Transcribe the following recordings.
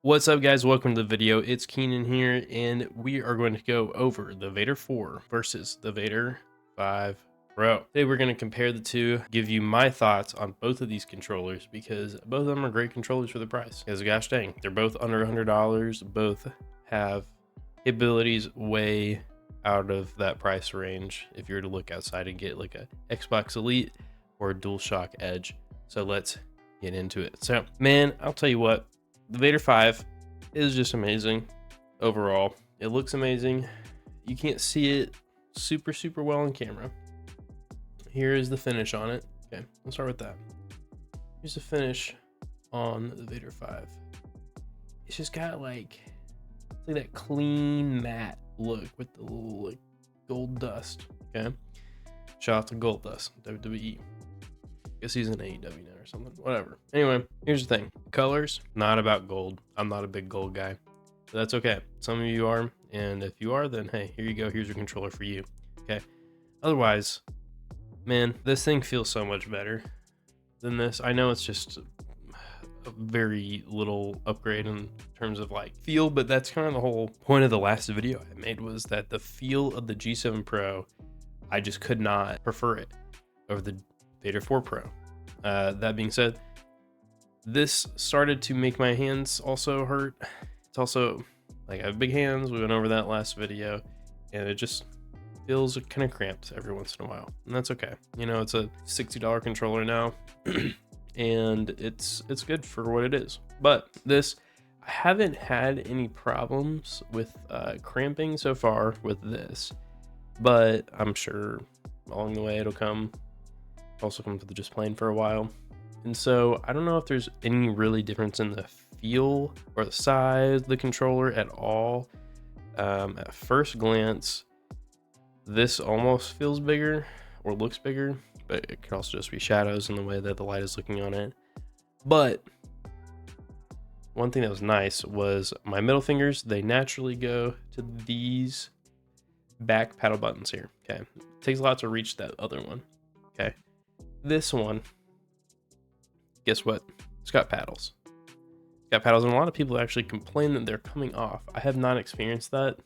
What's up, guys? Welcome to the video. It's Keenan here, and we are going to go over the Vader 4 versus the Vader 5 Pro. Today we're going to compare the two, give you my thoughts on both of these controllers, because both of them are great controllers for the price. Because gosh dang, they're both under $100. Both have abilities way out of that price range if you were to look outside and get like a Xbox Elite or a DualShock Edge. So let's get into it. So man, I'll tell you what, the Vader 5 is just amazing overall. It looks amazing. You can't see it super well on camera. Here is the finish on it. Okay, we'll start with that. Here's the finish on the Vader 5. It's just got like that clean matte look with the little like gold dust. Okay, shout out to Gold Dust, WWE. Guess he's in AEW now or something. Whatever. Anyway, here's the thing. Colors, not about gold. I'm not a big gold guy. But that's okay. Some of you are. And if you are, then hey, here you go. Here's your controller for you. Okay. Otherwise, man, this thing feels so much better than this. I know it's just a very little upgrade in terms of like feel, but that's kind of the whole point of the last video I made, was that the feel of the G7 Pro, I just could not prefer it over the Vader 4 Pro. That being said, this started to make my hands also hurt. It's also like I have big hands. We went over that last video, and it just feels kind of cramped every once in a while, and that's okay. You know, it's a $60 controller now, and it's good for what it is. But this, I haven't had any problems with cramping so far with this, but I'm sure along the way it'll come. Also comes with just playing for a while, and so I don't know if there's any really difference in the feel or the size of the controller at all. At first glance, this almost feels bigger or looks bigger, but it could also just be shadows in the way that the light is looking on it. But one thing that was nice was my middle fingers, they naturally go to these back paddle buttons here. Okay, it takes a lot to reach that other one. Okay, this one, guess what? It's got paddles. It's got paddles, and a lot of people actually complain that they're coming off. I have not experienced that.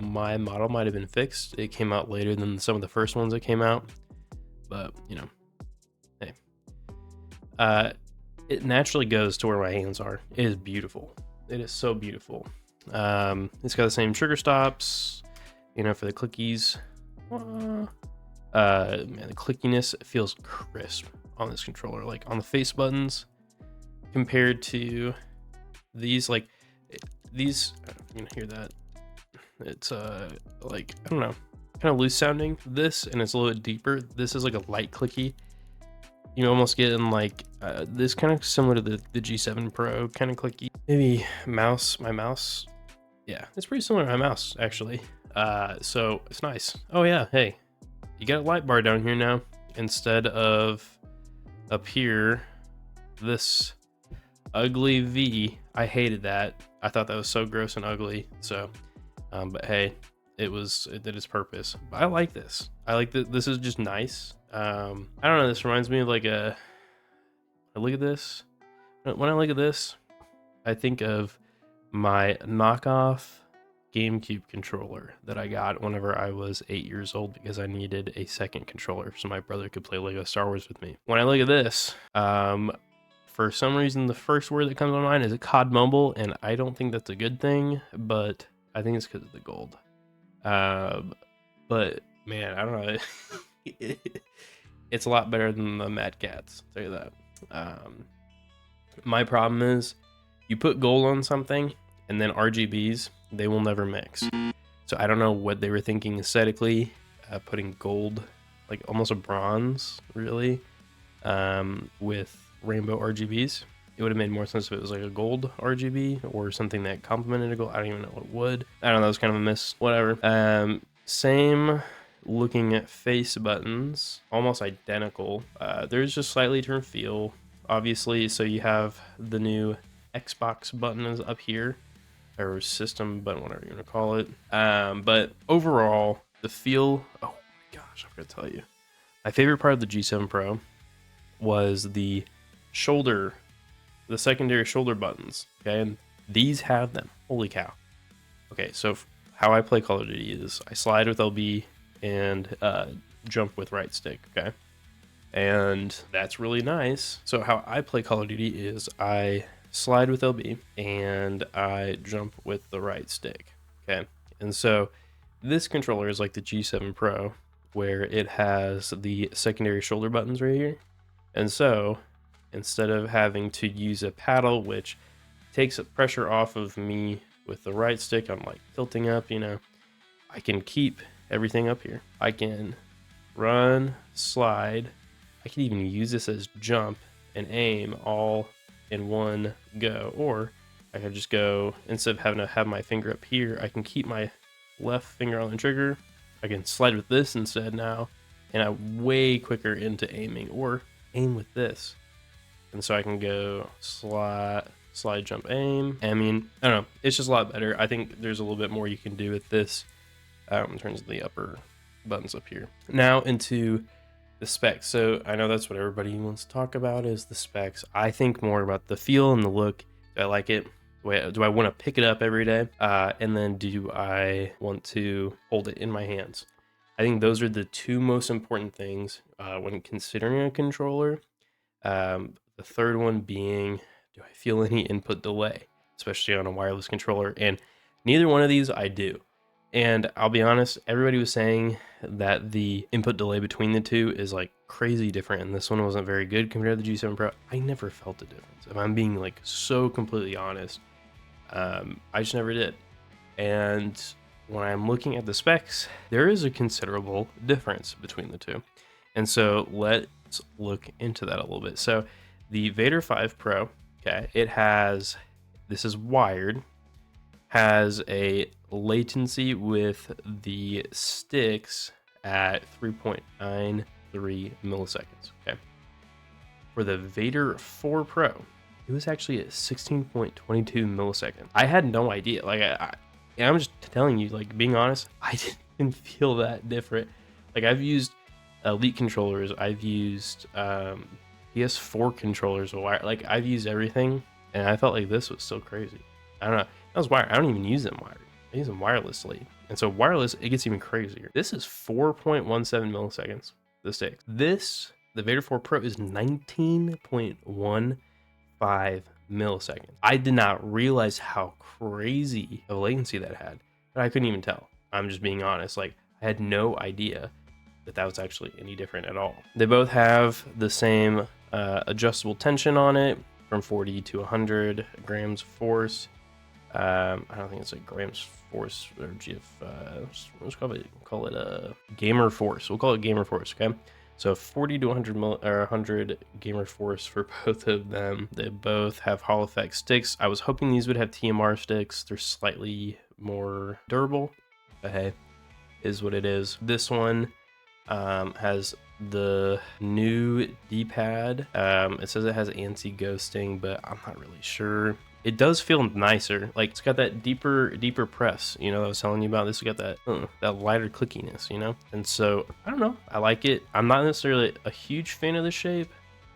My model might have been fixed. It came out later than some of the first ones that came out, but you know, hey. It naturally goes to where my hands are. It is beautiful. It is so beautiful. It's got the same trigger stops, you know, for the clickies. Man, the clickiness feels crisp on this controller, like on the face buttons compared to these. Like these, you can hear that it's like, I don't know, kind of loose sounding. This, and it's a little bit deeper. This is like a light clicky. You almost getting like this kind of similar to the G7 Pro kind of clicky. Maybe my mouse, yeah, it's pretty similar to my mouse actually. So it's nice. Oh yeah, hey, you got a light bar down here now instead of up here. This ugly V, I hated that. I thought that was so gross and ugly. So, but hey, it did its purpose. But I like this. I like that. This is just nice. I don't know. This reminds me of like I look at this. When I look at this, I think of my knockoff GameCube controller that I got whenever I was 8 years old, because I needed a second controller so my brother could play Lego Star Wars with me. When I look at this, for some reason the first word that comes to mind is COD Mobile, and I don't think that's a good thing, but I think it's because of the gold. But man, I don't know. It's a lot better than the Mad Cats, I'll tell you that. My problem is you put gold on something and then RGBs, they will never mix. So I don't know what they were thinking aesthetically, putting gold, like almost a bronze really, with rainbow RGBs. It would have made more sense if it was like a gold RGB or something that complemented a gold. I don't even know what would. I don't know, it was kind of a miss, whatever. Same looking at face buttons, almost identical. There's just slightly different feel, obviously. So you have the new Xbox button is up here, or system button, whatever you want to call it. But overall, the feel, oh my gosh, I forgot to tell you. My favorite part of the G7 Pro was the shoulder, the secondary shoulder buttons. Okay, and These have them. Holy cow. Okay, so how I play Call of Duty is I slide with LB and jump with right stick, okay? And that's really nice. So how I play Call of Duty is I slide with LB and I jump with the right stick, okay? And so this controller is like the G7 Pro, where it has the secondary shoulder buttons right here. And so instead of having to use a paddle, which takes pressure off of me with the right stick, I'm like tilting up, you know, I can keep everything up here. I can run, slide. I can even use this as jump and aim all in one go. Or I could just go, instead of having to have my finger up here, I can keep my left finger on the trigger. I can slide with this instead now, and I'm way quicker into aiming, or aim with this. And so I can go slide, jump, aim. I mean, I don't know. It's just a lot better. I think there's a little bit more you can do with this in terms of the upper buttons up here. Now into the specs. So I know that's what everybody wants to talk about is the specs. I think more about the feel and the look. Do I like it? Do I want to pick it up every day? And then do I want to hold it in my hands? I think those are the two most important things when considering a controller. The third one being, do I feel any input delay, especially on a wireless controller? And neither one of these I do. And I'll be honest, everybody was saying that the input delay between the two is like crazy different, and this one wasn't very good compared to the G7 Pro. I never felt a difference. If I'm being like so completely honest, I just never did. And when I'm looking at the specs, there is a considerable difference between the two. And so let's look into that a little bit. So the Vader 5 Pro, okay, it has, this is wired, has a latency with the sticks at 3.93 milliseconds, okay? For the Vader 4 Pro, it was actually at 16.22 milliseconds. I had no idea. Like, I'm just telling you, like, being honest, I didn't feel that different. Like, I've used Elite controllers, I've used PS4 controllers, like, I've used everything, and I felt like this was still crazy. I don't know. That was wired. I don't even use them wired. I use them wirelessly. And so wireless, it gets even crazier. This is 4.17 milliseconds, the stick. This, the Vader 4 Pro, is 19.15 milliseconds. I did not realize how crazy of latency that had, but I couldn't even tell. I'm just being honest. Like, I had no idea that that was actually any different at all. They both have the same adjustable tension on it, from 40 to 100 grams of force. I don't think it's like grams force or GF. Let's call it a gamer force. We'll call it gamer force. Okay, so 40 to 100 or 100 gamer force for both of them. They both have Hall effect sticks. I was hoping these would have TMR sticks. They're slightly more durable, but hey, is what it is. This one has the new D-pad. It says it has anti-ghosting, but I'm not really sure. It does feel nicer. Like, it's got that deeper press, you know, I was telling you about. This has got that lighter clickiness, you know? And so, I don't know. I like it. I'm not necessarily a huge fan of the shape,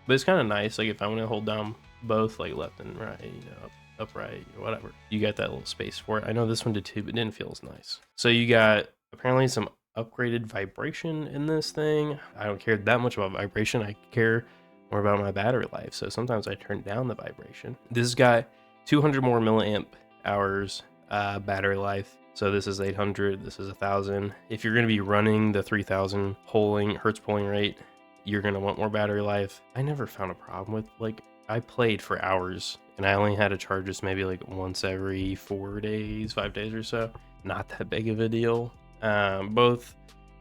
but it's kind of nice. Like, if I want to hold down both, like, left and right, you know, upright, or whatever, you got that little space for it. I know this one did too, but it didn't feel as nice. So you got, apparently, some upgraded vibration in this thing. I don't care that much about vibration. I care more about my battery life. So sometimes I turn down the vibration. This has got 200 more milliamp hours battery life. So this is 800, this is 1000. If you're going to be running the 3000 hertz polling rate, you're going to want more battery life. I never found a problem with, like, I played for hours and I only had to charge this maybe like once every 4 days, 5 days or so. Not that big of a deal. Both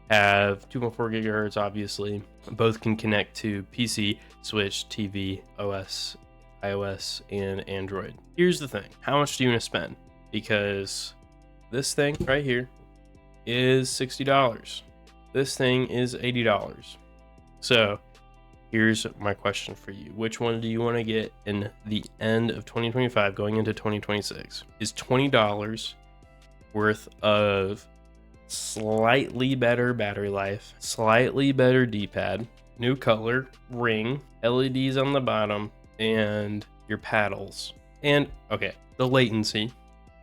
have 2.4 gigahertz, obviously. Both can connect to PC, Switch, TV, OS, iOS, and Android. Here's the thing. How much do you want to spend? Because this thing right here is $60. This thing is $80. So here's my question for you. Which one do you want to get in the end of 2025 going into 2026? Is $20 worth of slightly better battery life, slightly better D-pad, new color, ring, LEDs on the bottom, and your paddles? And okay, the latency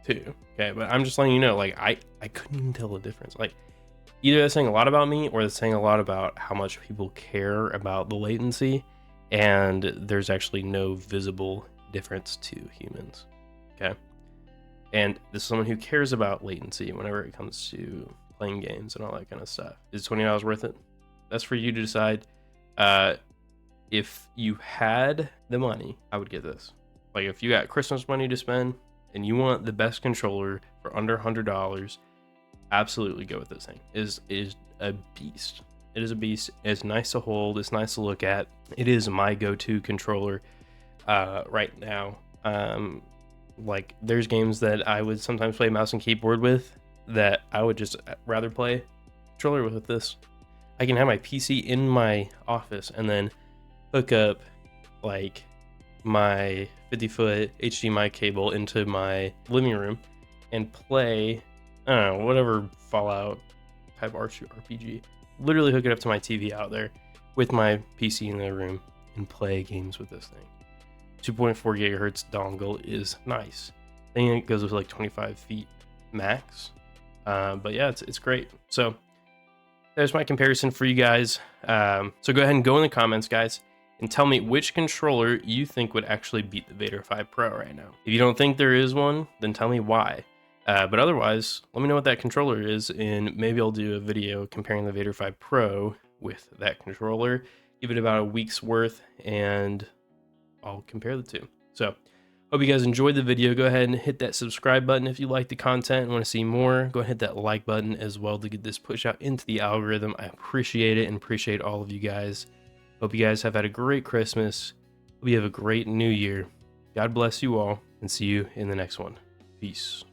too. Okay, but I'm just letting you know, like I couldn't even tell the difference. Like either that's saying a lot about me or that's saying a lot about how much people care about the latency, and there's actually no visible difference to humans. Okay. And this is someone who cares about latency whenever it comes to playing games and all that kind of stuff. Is $20 worth it? That's for you to decide. If you had the money, I would get this. Like if you got Christmas money to spend and you want the best controller for under $100, absolutely go with this thing. It is a beast. It is a beast. It's nice to hold. It's nice to look at. It is my go-to controller right now. Like there's games that I would sometimes play mouse and keyboard with that I would just rather play controller with this. I can have my PC in my office and then hook up like my 50-foot HDMI cable into my living room and play, I don't know, whatever Fallout type RPG. Literally hook it up to my TV out there with my PC in the room and play games with this thing. 2.4 gigahertz dongle is nice. I think it goes with like 25 feet max. But yeah, it's great. So there's my comparison for you guys. So go ahead and go in the comments, guys, and tell me which controller you think would actually beat the Vader 5 Pro right now. If you don't think there is one, then tell me why. But otherwise, let me know what that controller is, and maybe I'll do a video comparing the Vader 5 Pro with that controller. Give it about a week's worth, and I'll compare the two. So hope you guys enjoyed the video. Go ahead and hit that subscribe button if you like the content and want to see more. Go ahead and hit that like button as well to get this push out into the algorithm. I appreciate it and appreciate all of you guys. Hope you guys have had a great Christmas. Hope you have a great new year. God bless you all, and see you in the next one. Peace.